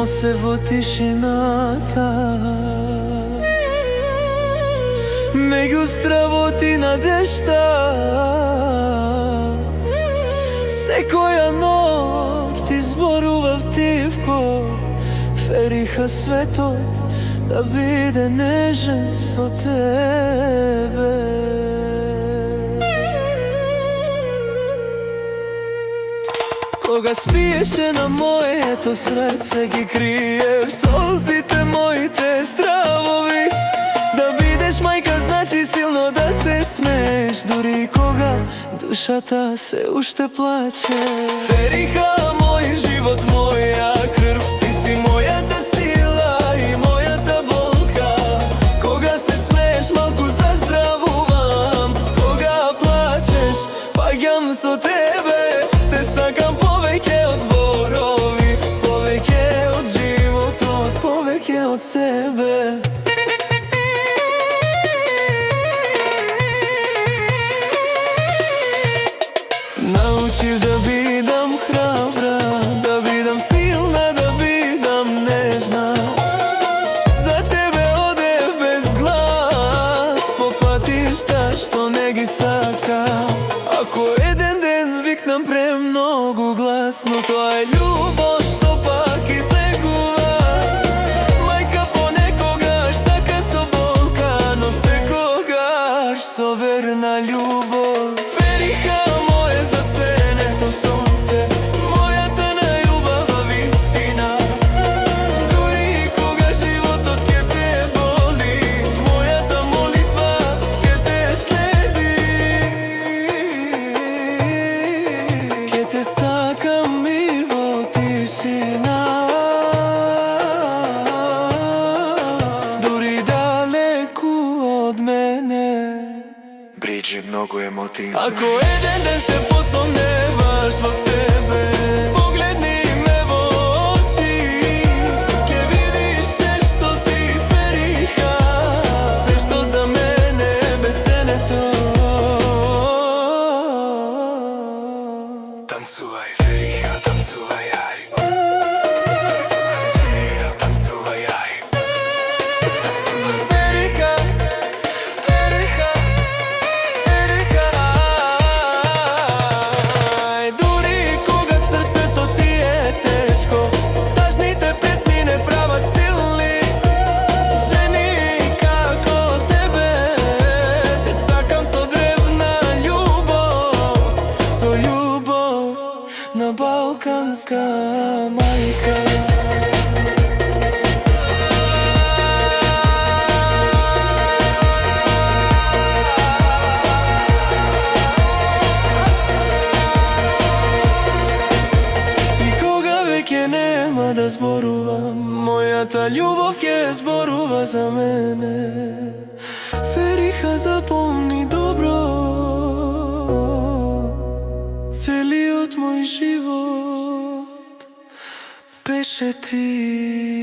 носе во тишината, меѓу стравот и надежта. Секоја ноќ ти зборував тивко, фериха светот да биде нежен со тебе. Кога спиеше на моето срце ги криев солзите моите стравови. Да бидеш мајка значи силно да се смееш, дури кога душата се уште плаче. Фериха, мој живот, моја крв, ти си мојата сила и мојата болка. Кога се смееш малку заздравувам, кога плачеш паѓам со тебе. Те сакам повеќе од зборови, повеќе од животот, повеќе од себе. Научив да бидам храбра, да бидам силна, да бидам нежна. За тебе одев без глас по патишта што не ги сакам. Ако еден ден викнам премногу гласно, тоа е љубов што пак излегува. Мајка понекогаш сака со болка, но секогаш со верна љубов. Фериха, моје засенето сонце, мојата најубава вистина. Дури кога животот ќе те боли, мојата молитва ќе те следи. Ќе те сакам и во тишина, дури далеку од мене. Бриджи многу емотивни. Ако еден ден се посомневаш во себе, погледни ме во очи, ќе видиш се што си, Фериха, се што за мене е бесценето. Танцувај, Фериха, танцувај, ај. Танцувај, Фериха, танцувај, ај. Фериха, Фериха, Фериха, ај. Дури кога срцето ти е тешко, тажните песни не прават силни. Жени како тебе, те сакам со древна љубов, со љубов на балканска мајка. И кога веќе нема да зборувам, мојата љубов ќе зборува за мене. Фериха, запомни добро, целиот мој живот беше ти.